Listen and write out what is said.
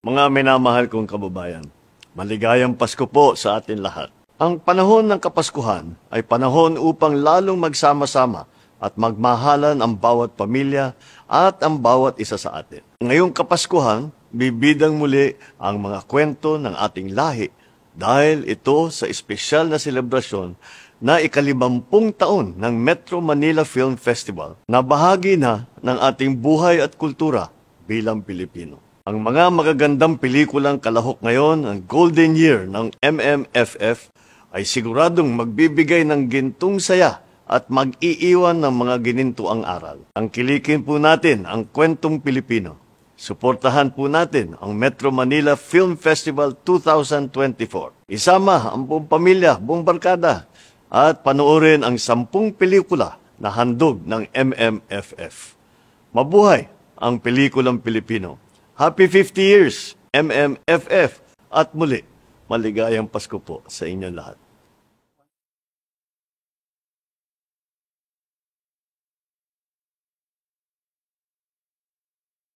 Mga minamahal kong kababayan, maligayang Pasko po sa atin lahat. Ang panahon ng Kapaskuhan ay panahon upang lalong magsama-sama at magmahalan ang bawat pamilya at ang bawat isa sa atin. Ngayong Kapaskuhan, bibidang muli ang mga kwento ng ating lahi dahil ito sa espesyal na selebrasyon na ika-50 taon ng Metro Manila Film Festival na bahagi na ng ating buhay at kultura bilang Pilipino. Ang mga magagandang pelikulang kalahok ngayon, ang Golden Year ng MMFF, ay siguradong magbibigay ng gintong saya at mag-iiwan ng mga ginintuang aral. Tangkilikin po natin ang kwentong Pilipino. Suportahan po natin ang Metro Manila Film Festival 2024. Isama ang buong pamilya, buong barkada, at panoorin ang 10 pelikula na handog ng MMFF. Mabuhay ang pelikulang Pilipino! Happy 50 years, MMFF! At muli, maligayang Pasko po sa inyong lahat.